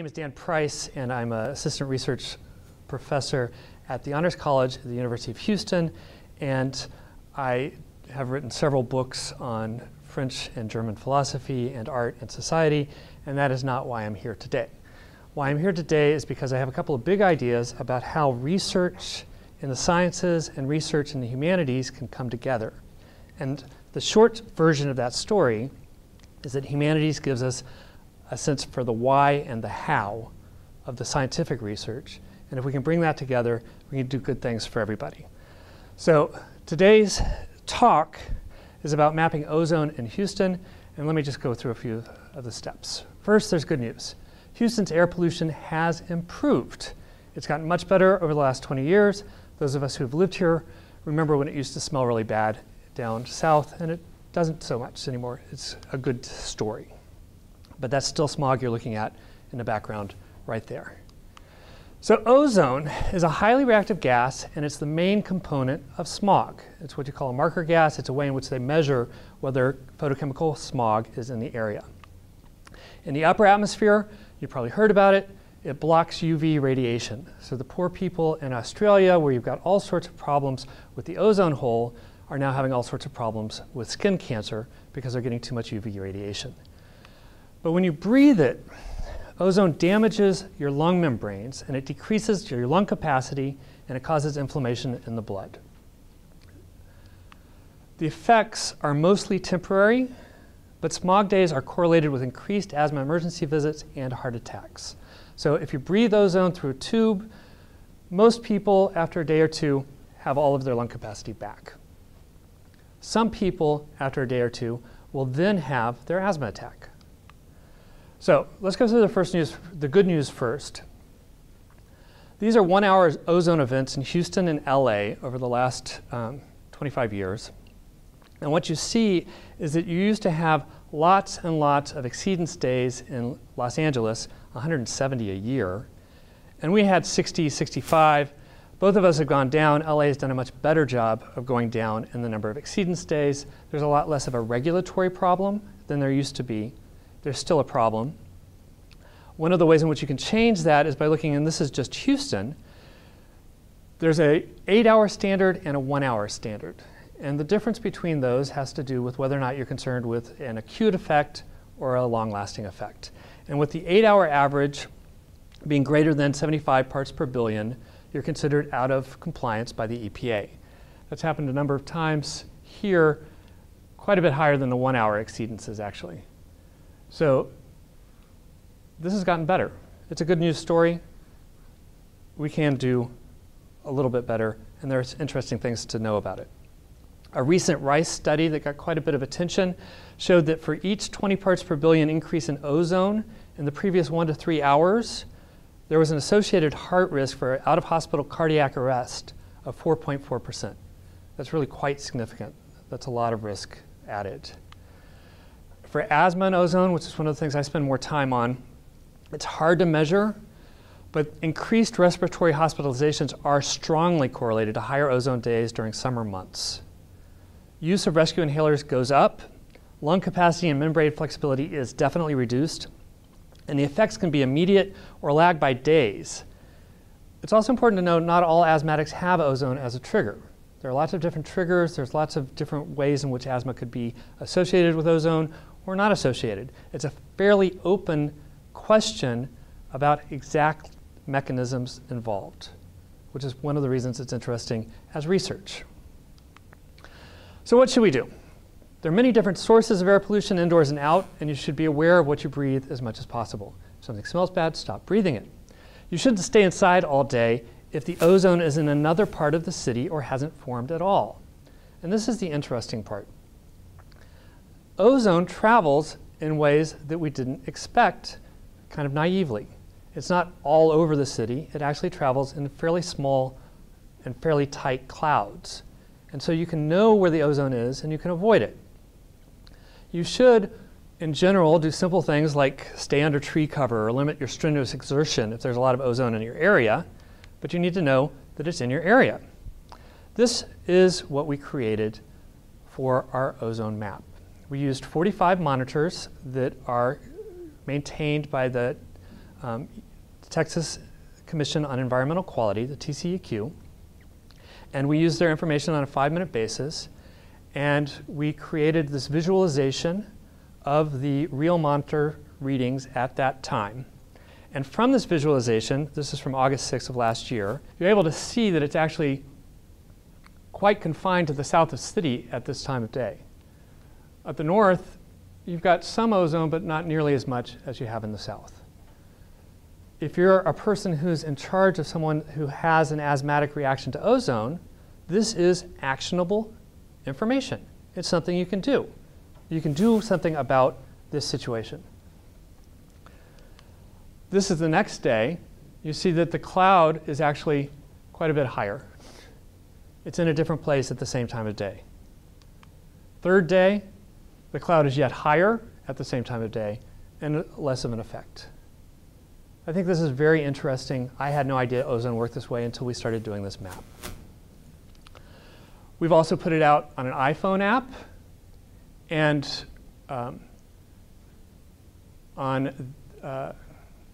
is Dan Price, and I'm an assistant research professor at the Honors College at the University of Houston, and I have written several books on French and German philosophy and art and society, and that is not why I'm here today. Why I'm here today is because I have a couple of big ideas about how research in the sciences and research in the humanities can come together. And the short version of that story is that humanities gives us a sense for the why and the how of the scientific research. And if we can bring that together, we can do good things for everybody. So today's talk is about mapping ozone in Houston. And let me just go through a few of the steps. First, there's good news. Houston's air pollution has improved. It's gotten much better over the last 20 years. Those of us who've lived here remember when it used to smell really bad down south, and it doesn't so much anymore. It's a good story. But that's still smog you're looking at in the background right there. So ozone is a highly reactive gas, and it's the main component of smog. It's what you call a marker gas. It's a way in which they measure whether photochemical smog is in the area. In the upper atmosphere, you probably heard about it, it blocks UV radiation. So the poor people in Australia, where you've got all sorts of problems with the ozone hole, are now having all sorts of problems with skin cancer because they're getting too much UV radiation. But when you breathe it, ozone damages your lung membranes, and it decreases your lung capacity, and it causes inflammation in the blood. The effects are mostly temporary, but smog days are correlated with increased asthma emergency visits and heart attacks. So if you breathe ozone through a tube, most people after a day or two have all of their lung capacity back. Some people after a day or two will then have their asthma attack. So let's go through the good news first. These are 1-hour ozone events in Houston and LA over the last 25 years. And what you see is that you used to have lots and lots of exceedance days in Los Angeles, 170 a year. And we had 60, 65. Both of us have gone down. LA has done a much better job of going down in the number of exceedance days. There's a lot less of a regulatory problem than there used to be. There's still a problem. One of the ways in which you can change that is by looking, and this is just Houston, there's an 8-hour standard and a 1-hour standard. And the difference between those has to do with whether or not you're concerned with an acute effect or a long-lasting effect. And with the 8-hour average being greater than 75 parts per billion, you're considered out of compliance by the EPA. That's happened a number of times here, quite a bit higher than the 1-hour exceedances actually. So this has gotten better. It's a good news story. We can do a little bit better, and there's interesting things to know about it. A recent Rice study that got quite a bit of attention showed that for each 20 parts per billion increase in ozone in the previous 1 to 3 hours, there was an associated heart risk for out-of-hospital cardiac arrest of 4.4%. That's really quite significant. That's a lot of risk added. For asthma and ozone, which is one of the things I spend more time on, it's hard to measure, but increased respiratory hospitalizations are strongly correlated to higher ozone days during summer months. Use of rescue inhalers goes up. Lung capacity and membrane flexibility is definitely reduced. And the effects can be immediate or lag by days. It's also important to know not all asthmatics have ozone as a trigger. There are lots of different triggers. There's lots of different ways in which asthma could be associated with ozone or not associated. It's a fairly open question about exact mechanisms involved, which is one of the reasons it's interesting as research. So what should we do? There are many different sources of air pollution indoors and out, and you should be aware of what you breathe as much as possible. If something smells bad, stop breathing it. You shouldn't stay inside all day if the ozone is in another part of the city or hasn't formed at all. And this is the interesting part. Ozone travels in ways that we didn't expect, kind of naively. It's not all over the city. It actually travels in fairly small and fairly tight clouds. And so you can know where the ozone is and you can avoid it. You should, in general, do simple things like stay under tree cover or limit your strenuous exertion if there's a lot of ozone in your area, but you need to know that it's in your area. This is what we created for our ozone map. We used 45 monitors that are maintained by the Texas Commission on Environmental Quality, the TCEQ, and we used their information on a 5-minute basis, and we created this visualization of the real monitor readings at that time. And from this visualization, this is from August 6th of last year, you're able to see that it's actually quite confined to the south of the city at this time of day. At the north, you've got some ozone, but not nearly as much as you have in the south. If you're a person who's in charge of someone who has an asthmatic reaction to ozone, this is actionable information. It's something you can do. You can do something about this situation. This is the next day. You see that the cloud is actually quite a bit higher. It's in a different place at the same time of day. Third day, the cloud is yet higher at the same time of day and less of an effect. I think this is very interesting. I had no idea ozone worked this way until we started doing this map. We've also put it out on an iPhone app and on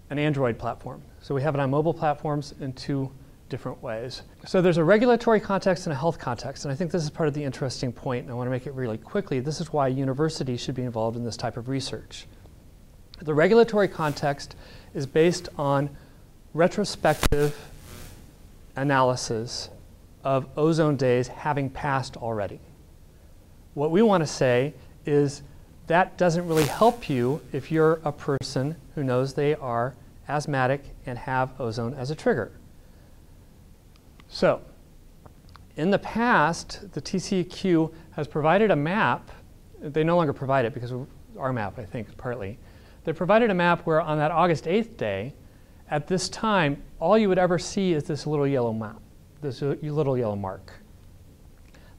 an Android platform. So we have it on mobile platforms in 2 different ways. So there's a regulatory context and a health context, and I think this is part of the interesting point, and I want to make it really quickly. This is why universities should be involved in this type of research. The regulatory context is based on retrospective analysis of ozone days having passed already. What we want to say is that doesn't really help you if you're a person who knows they are asthmatic and have ozone as a trigger. So, in the past, the TCEQ has provided a map. They no longer provide it because of our map, I think, partly. They provided a map where on that August 8th day, at this time, all you would ever see is this little yellow map, this little yellow mark.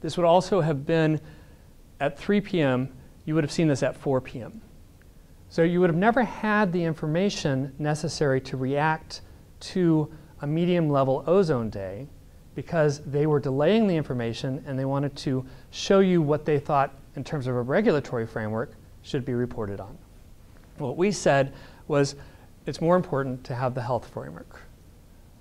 This would also have been at 3 p.m. You would have seen this at 4 p.m. So you would have never had the information necessary to react to a medium level ozone day because they were delaying the information and they wanted to show you what they thought in terms of a regulatory framework should be reported on. What we said was it's more important to have the health framework.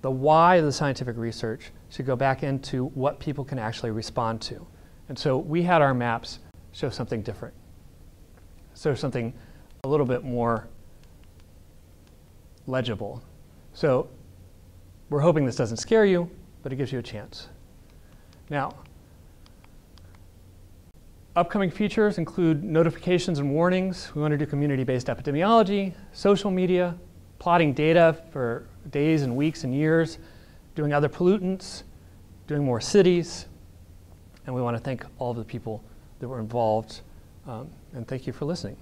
The why of the scientific research should go back into what people can actually respond to. And so we had our maps show something different. So something a little bit more legible. So we're hoping this doesn't scare you, but it gives you a chance. Now, upcoming features include notifications and warnings. We want to do community-based epidemiology, social media, plotting data for days and weeks and years, doing other pollutants, doing more cities. And we want to thank all of the people that were involved. And thank you for listening.